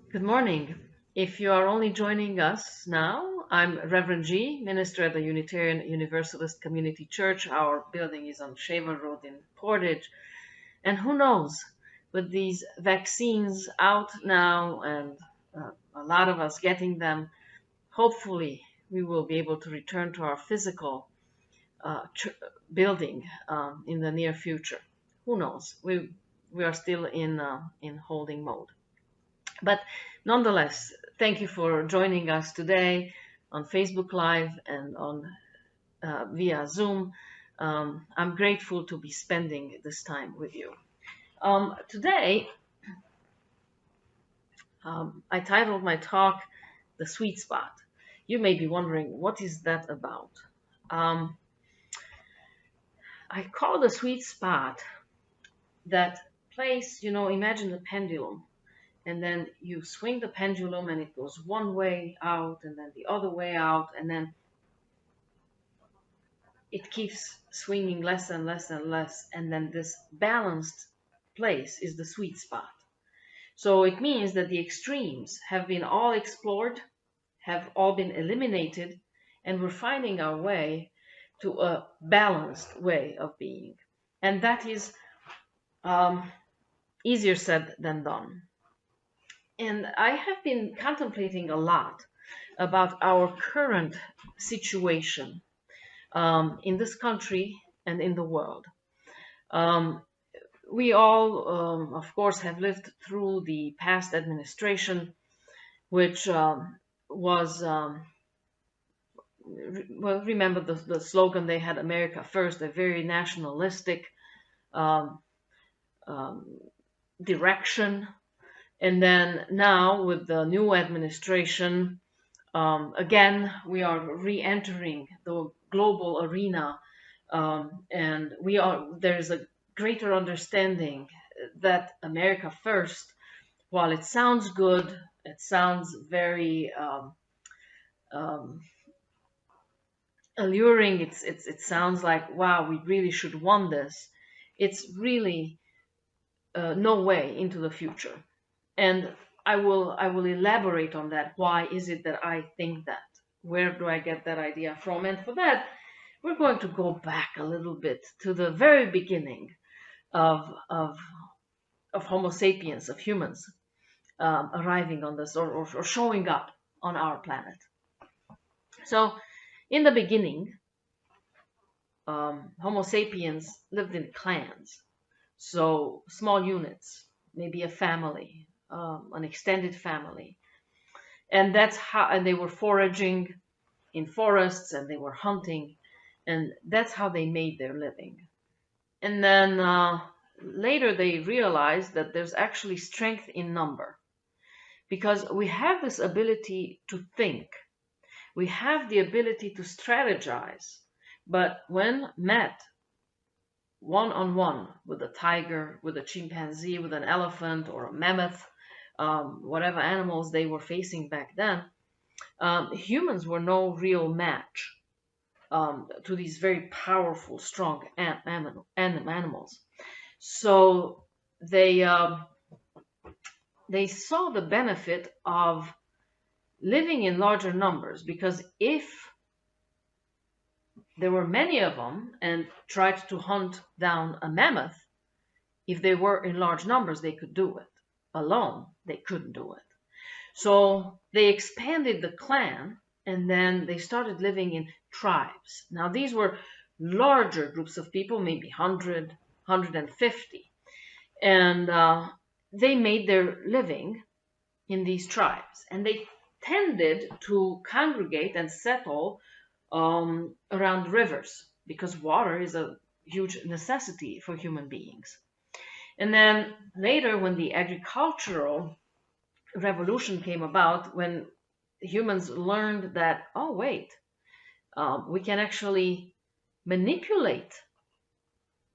Good morning. If you are only joining us now, I'm Reverend G, minister at the Unitarian Universalist Community Church. Our building is on Shaver Road in Portage. And who knows, with these vaccines out now and a lot of us getting them, hopefully we will be able to return to our physical building in the near future. Who knows? We are still in holding mode. But nonetheless, thank you for joining us today on Facebook Live and on via Zoom. I'm grateful to be spending this time with you. Today, I titled my talk "The Sweet Spot." You may be wondering, what is that about? Um, I call the sweet spot that place, imagine the pendulum, and then you swing the pendulum and it goes one way out and then the other way out, and then it keeps swinging less and less and less, and then this balanced place is the sweet spot. So it means that the extremes have been all explored, have all been eliminated, and we're finding our way to a balanced way of being. And that is um, easier said than done. And I have been contemplating a lot about our current situation in this country and in the world. Um, we all, of course, have lived through the past administration, which was, well, remember the slogan they had, America First, a very nationalistic um, um, direction. And then now with the new administration, again, we are re-entering the global arena, and there's a greater understanding that America First, while it sounds good, it sounds very um, alluring. It sounds like, wow, we really should want this. It's really no way into the future, and I will elaborate on that. Why is it that I think that? Where do I get that idea from? And for that, we're going to go back a little bit to the very beginning of of of Homo sapiens, of humans, arriving on this, or showing up on our planet. So, in the beginning, Homo sapiens lived in clans, so small units, maybe a family, an extended family, and and they were foraging in forests and they were hunting, and that's how they made their living. And then later they realized that there's actually strength in number, because we have this ability to think, we have the ability to strategize, but when met one on one with a tiger, with a chimpanzee, with an elephant, or a mammoth, whatever animals they were facing back then, humans were no real match to these very powerful, strong animals. So they saw the benefit of living in larger numbers, because if there were many of them and tried to hunt down a mammoth, if they were in large numbers, they could do it. Alone, they couldn't do it. So they expanded the clan, and then they started living in tribes. Now, these were larger groups of people, maybe 100, 150. And they made their living in these tribes. And they tended to congregate and settle around rivers, because water is a huge necessity for human beings. And then later, when the agricultural revolution came about, when humans learned that, oh, wait, we can actually manipulate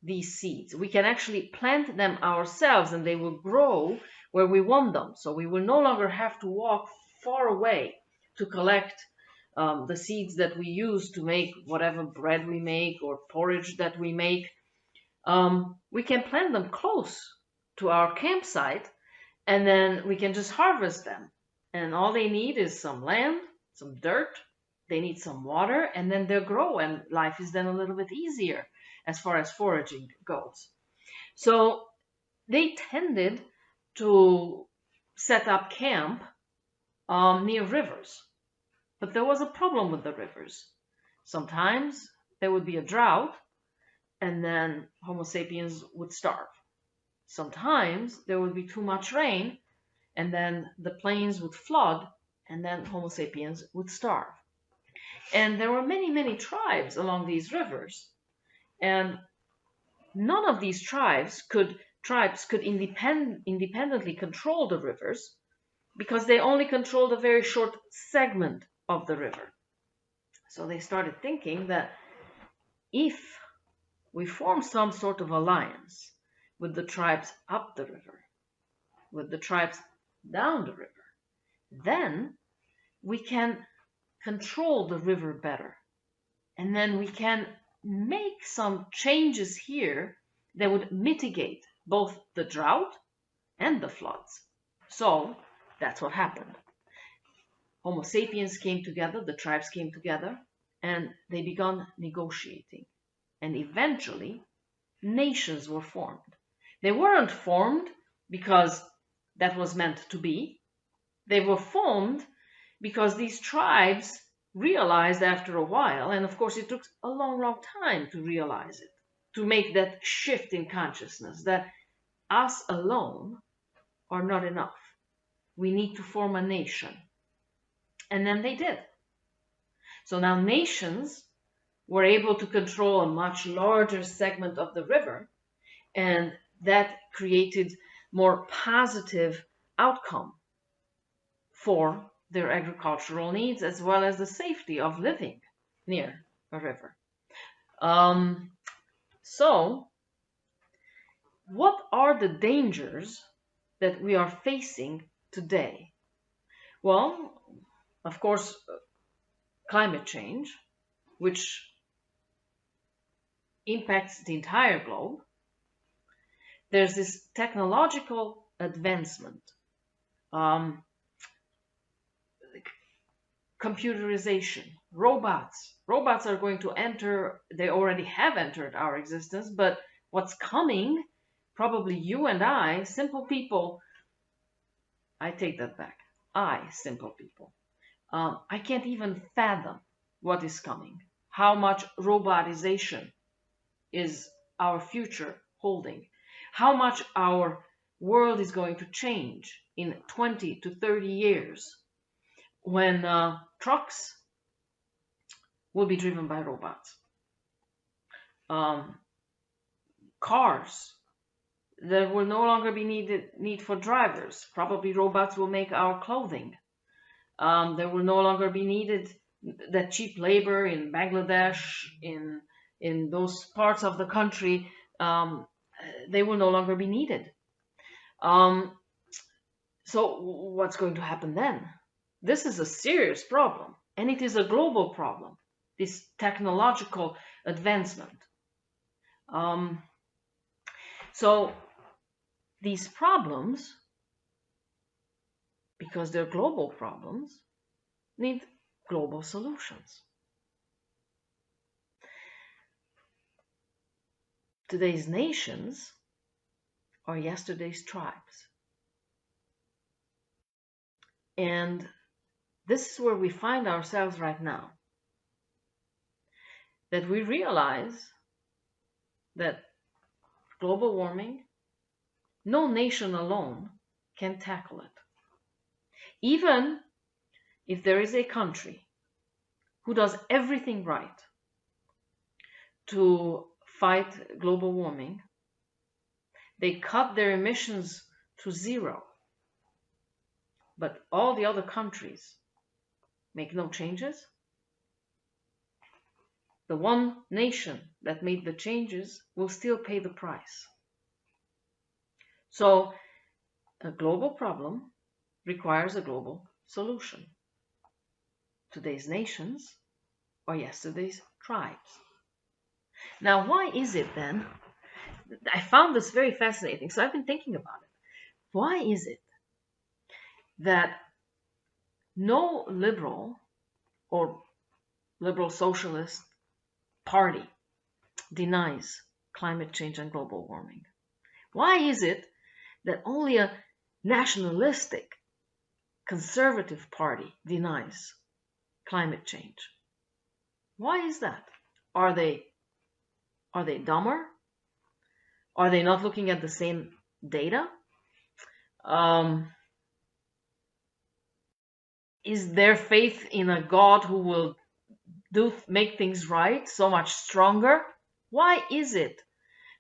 these seeds. We can actually plant them ourselves and they will grow where we want them. So we will no longer have to walk far away to collect the seeds that we use to make whatever bread we make or porridge that we make. We can plant them close to our campsite, and then we can just harvest them. And all they need is some land, some dirt, they need some water, and then they'll grow, and life is then a little bit easier as far as foraging goes. So they tended to set up camp near rivers. But there was a problem with the rivers. Sometimes there would be a drought, and then Homo sapiens would starve. Sometimes there would be too much rain, and then the plains would flood, and then Homo sapiens would starve. And there were many, many tribes along these rivers, and none of these tribes could independently control the rivers because they only controlled a very short segment of the river. So they started thinking that if we form some sort of alliance with the tribes up the river, with the tribes down the river, then we can control the river better. And then we can make some changes here that would mitigate both the drought and the floods. So that's what happened. Homo sapiens came together, the tribes came together, and they began negotiating. And eventually, nations were formed. They weren't formed because that was meant to be. They were formed because these tribes realized after a while, and of course it took a long, long time to realize it, to make that shift in consciousness that us alone are not enough. We need to form a nation. And then they did. So now nations were able to control a much larger segment of the river, and that created more positive outcome for their agricultural needs as well as the safety of living near a river. So what are the dangers that we are facing today? Well, of course, climate change, which impacts the entire globe. There's this technological advancement, computerization, robots. Robots are going to enter, they already have entered our existence, but what's coming, probably you and I, simple people, I take that back. Simple people. I can't even fathom what is coming, how much robotization is our future holding, how much our world is going to change in 20 to 30 years when trucks will be driven by robots. Cars, there will no longer be need for drivers. Probably robots will make our clothing. There will no longer be needed that cheap labor in Bangladesh, in those parts of the country. They will no longer be needed. So what's going to happen then? This is a serious problem, and it is a global problem, this technological advancement. So these problems, because they're global problems, need global solutions. Today's nations are yesterday's tribes. And this is where we find ourselves right now. That we realize that global warming, no nation alone can tackle it. Even if there is a country who does everything right to fight global warming, they cut their emissions to zero, but all the other countries make no changes, the one nation that made the changes will still pay the price. So a global problem requires a global solution. Today's nations are yesterday's tribes. Now, why is it then? I found this very fascinating, so I've been thinking about it. Why is it that no liberal or liberal socialist party denies climate change and global warming. Why is it that only a nationalistic conservative party denies climate change? Why is that? Are they dumber? Are they not looking at the same data? Is their faith in a God who will make things right so much stronger? Why is it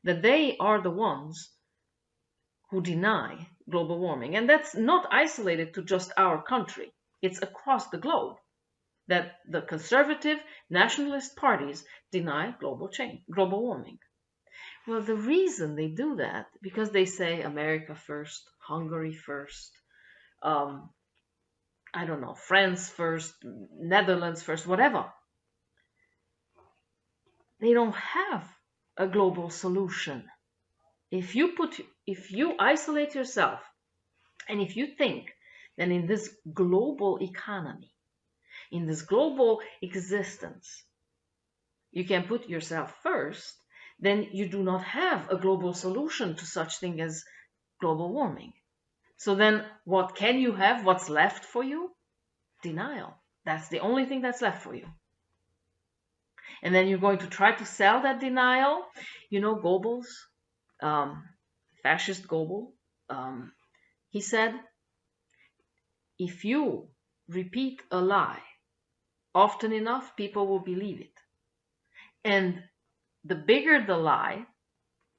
that they are the ones who deny global warming? And that's not isolated to just our country. It's across the globe that the conservative nationalist parties deny global warming. Well, the reason they do that, because they say America first, Hungary first, I don't know, France first, Netherlands first, whatever. They don't have a global solution. If you isolate yourself, and if you think that in this global economy, in this global existence, you can put yourself first, then you do not have a global solution to such thing as global warming. So then what can you have? What's left for you? Denial. That's the only thing that's left for you. And then you're going to try to sell that denial. You know, Goebbels, fascist Goebbels, he said, if you repeat a lie often enough, people will believe it. And the bigger the lie,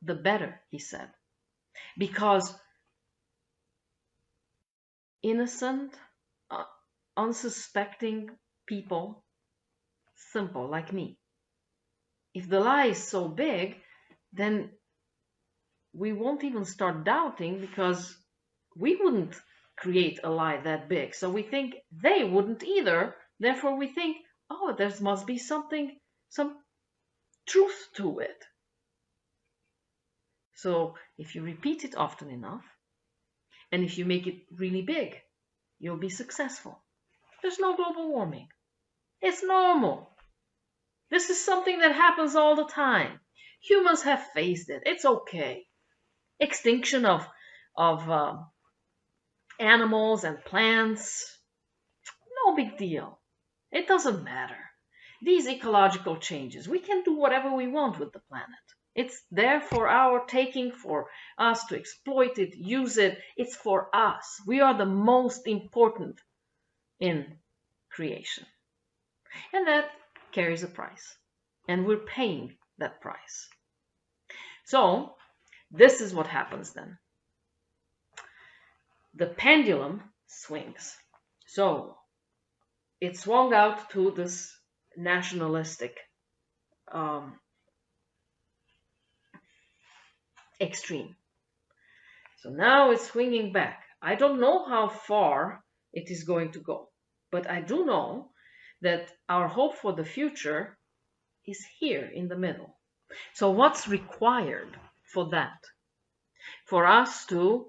the better, he said. Because innocent, unsuspecting people, simple like me, if the lie is so big, then we won't even start doubting, because we wouldn't create a lie that big. So we think they wouldn't either. Therefore we think, oh, there must be some truth to it. So if you repeat it often enough, and if you make it really big, you'll be successful. There's no global warming. It's normal. This is something that happens all the time. Humans have faced it. It's okay. Extinction of animals and plants, no big deal. It doesn't matter. These ecological changes, we can do whatever we want with the planet. It's there for our taking, for us to exploit it, use it. It's for us. We are the most important in creation. And that carries a price. And we're paying that price. So, this is what happens then. The pendulum swings. So, it swung out to this nationalistic extreme. So now it's swinging back. I don't know how far it is going to go, but I do know that our hope for the future is here in the middle. So what's required for that? For us to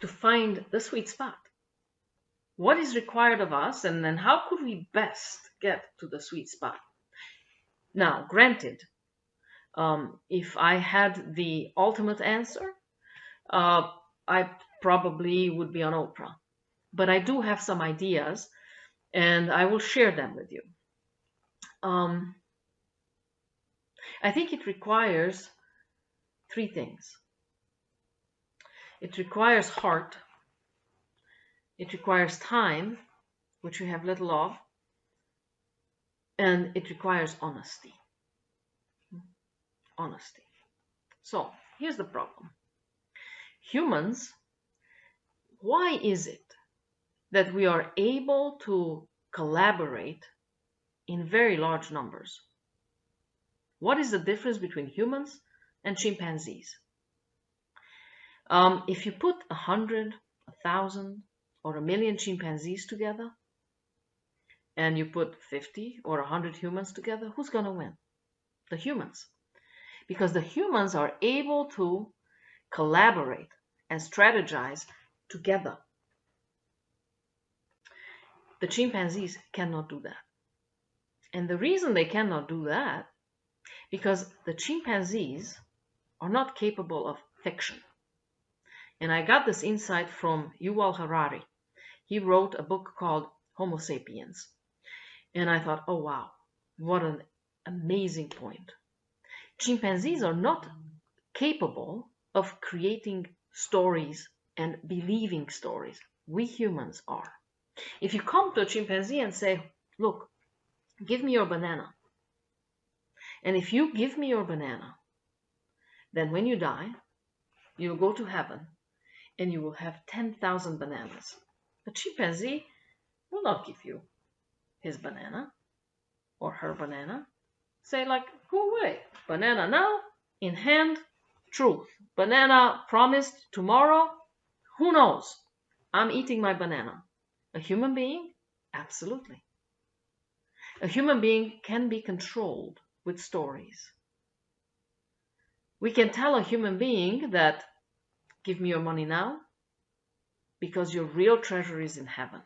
find the sweet spot. What is required of us, and then how could we best get to the sweet spot? Now, granted, if I had the ultimate answer, I probably would be on Oprah. But I do have some ideas, and I will share them with you. I think it requires three things. It requires heart. It requires time, which we have little of. And it requires honesty. Honesty. So, here's the problem. Humans, why is it that we are able to collaborate in very large numbers? What is the difference between humans and chimpanzees? If you put 100, 1,000, or 1,000,000 chimpanzees together, and you put 50 or 100 humans together, who's going to win? The humans. Because the humans are able to collaborate and strategize together. The chimpanzees cannot do that. And the reason they cannot do that, because the chimpanzees are not capable of fiction. And I got this insight from Yuval Harari. He wrote a book called Homo sapiens. And I thought, oh wow, what an amazing point. Chimpanzees are not capable of creating stories and believing stories. We humans are. If you come to a chimpanzee and say, look, give me your banana. And if you give me your banana, then when you die, you will go to heaven and you will have 10,000 bananas. A chimpanzee will not give you his banana or her banana. Say like, go away. Banana now, in hand, truth. Banana promised tomorrow, who knows? I'm eating my banana. A human being? Absolutely. A human being can be controlled with stories. We can tell a human being that, give me your money now, because your real treasure is in heaven.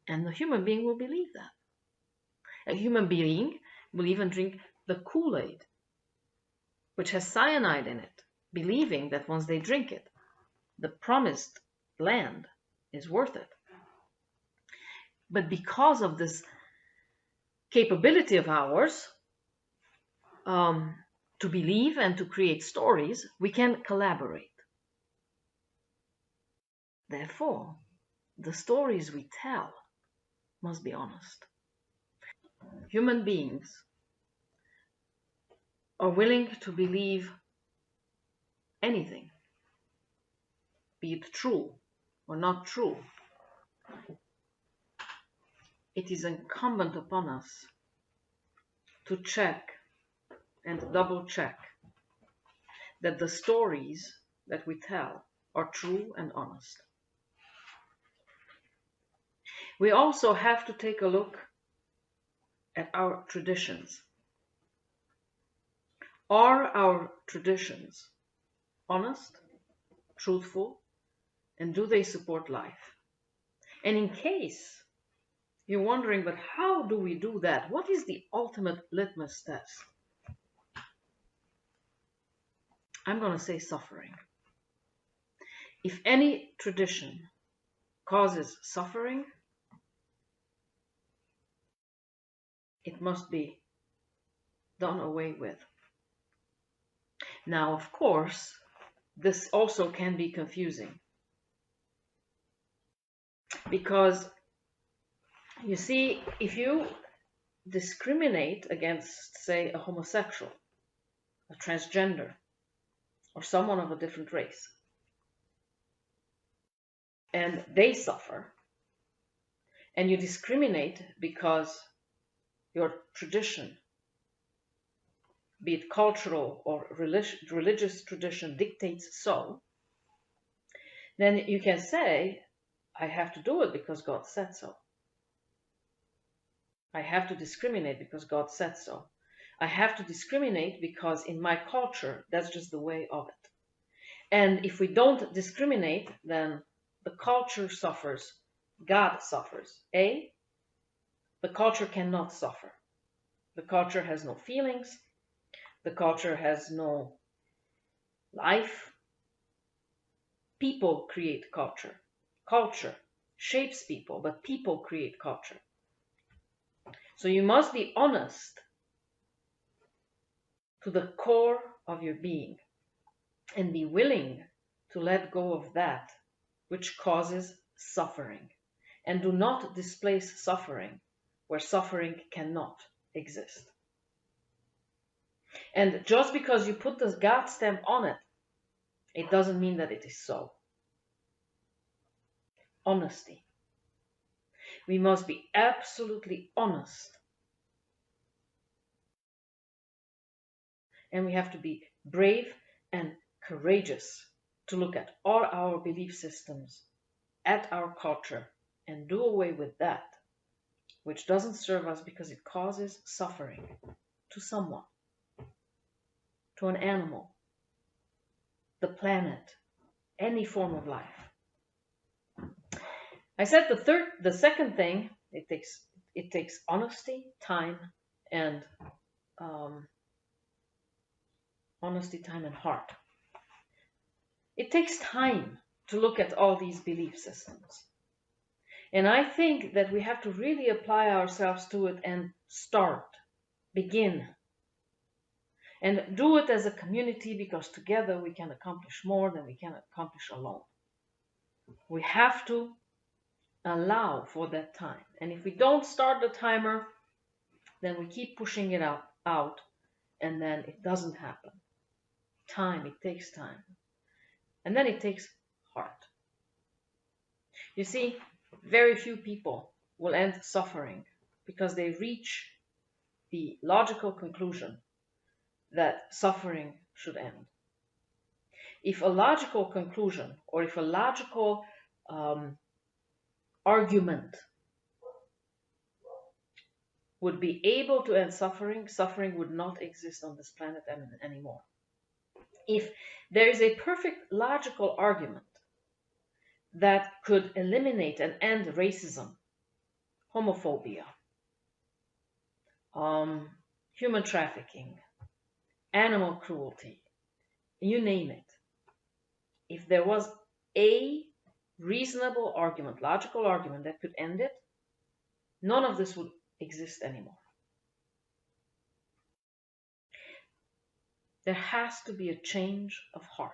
And the human being will believe that. A human being will even drink the Kool-Aid, which has cyanide in it, believing that once they drink it, the promised land is worth it. But because of this capability of ours to believe and to create stories, we can collaborate. Therefore, the stories we tell must be honest. Human beings are willing to believe anything, be it true or not true. It is incumbent upon us to check and double check that the stories that we tell are true and honest. We also have to take a look at our traditions. Are our traditions honest, truthful, and do they support life? And in case you're wondering, but how do we do that? What is the ultimate litmus test? I'm going to say suffering. If any tradition causes suffering, it must be done away with. Now, of course, this also can be confusing. Because, you see, if you discriminate against, say, a homosexual, a transgender, or someone of a different race, and they suffer, and you discriminate because your tradition, be it cultural or religious tradition, dictates so, then you can say, I have to do it because God said so. I have to discriminate because God said so. I have to discriminate because in my culture, that's just the way of it. And if we don't discriminate, then the culture suffers, God suffers. The culture cannot suffer. The culture has no feelings. The culture has no life. People create culture. Culture shapes people, but people create culture. So you must be honest to the core of your being and be willing to let go of that which causes suffering. And do not displace suffering where suffering cannot exist. And just because you put the God stamp on it, it doesn't mean that it is so. Honesty. We must be absolutely honest. And we have to be brave and courageous to look at all our belief systems, at our culture, and do away with that which doesn't serve us because it causes suffering to someone, to an animal, the planet, any form of life. I said the second thing, it takes honesty, time, and honesty, time, and heart. It takes time to look at all these belief systems. And I think that we have to really apply ourselves to it and begin. And do it as a community, because together we can accomplish more than we can accomplish alone. We have to allow for that time. And if we don't start the timer, then we keep pushing it out, and then it doesn't happen. It takes time. And then it takes heart. You see, very few people will end suffering because they reach the logical conclusion that suffering should end. If a logical conclusion, or if a logical argument would be able to end suffering, suffering would not exist on this planet anymore. If there is a perfect logical argument that could eliminate and end racism, homophobia, human trafficking, animal cruelty, you name it. If there was a reasonable argument, logical argument that could end it, none of this would exist anymore. There has to be a change of heart.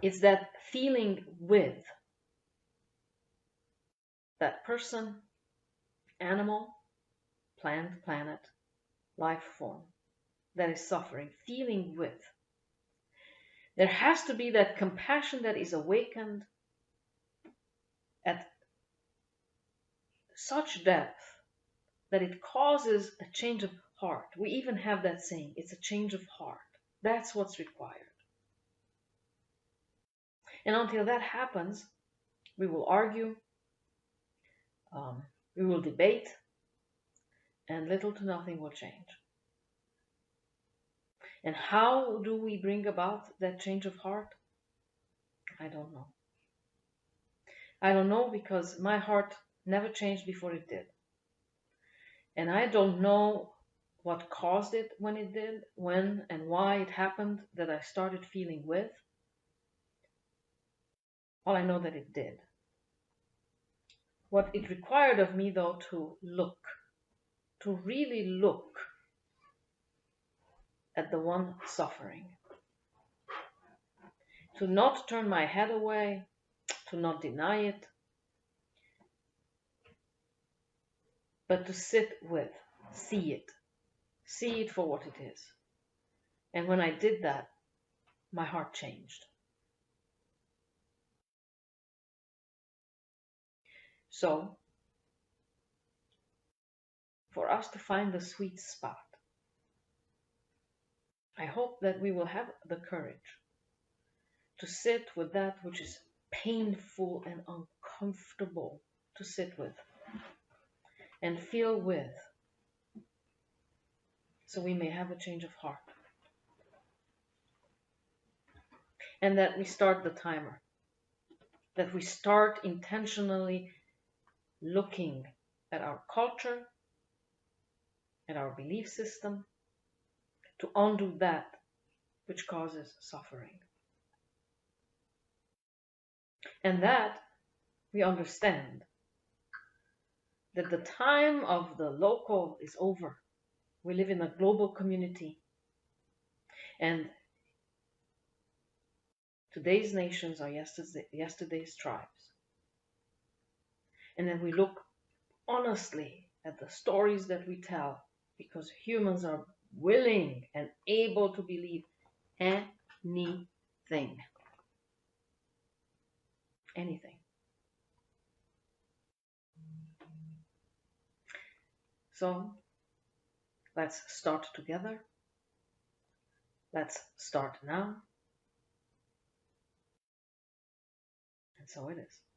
It's that feeling with that person, animal, plant, planet, life form that is suffering, feeling with. There has to be that compassion that is awakened at such depth that it causes a change of heart. We even have that saying, it's a change of heart. That's what's required. And until that happens, we will argue, we will debate, and little to nothing will change. And how do we bring about that change of heart? I don't know. I don't know, because my heart never changed before it did. And I don't know what caused it when it did, when and why it happened that I started feeling with. All I know that it did. What it required of me, though, to really look at the one suffering. To not turn my head away, to not deny it, but to sit with, see it for what it is. And when I did that, my heart changed. So, for us to find the sweet spot, I hope that we will have the courage to sit with that which is painful and uncomfortable to sit with and feel with, so we may have a change of heart. And that we start the timer, that we start intentionally looking at our culture, at our belief system, to undo that which causes suffering. And that we understand that the time of the local is over. We live in a global community. And today's nations are yesterday's tribes. And then we look honestly at the stories that we tell, because humans are willing and able to believe anything. Anything. So, let's start together. Let's start now. And so it is.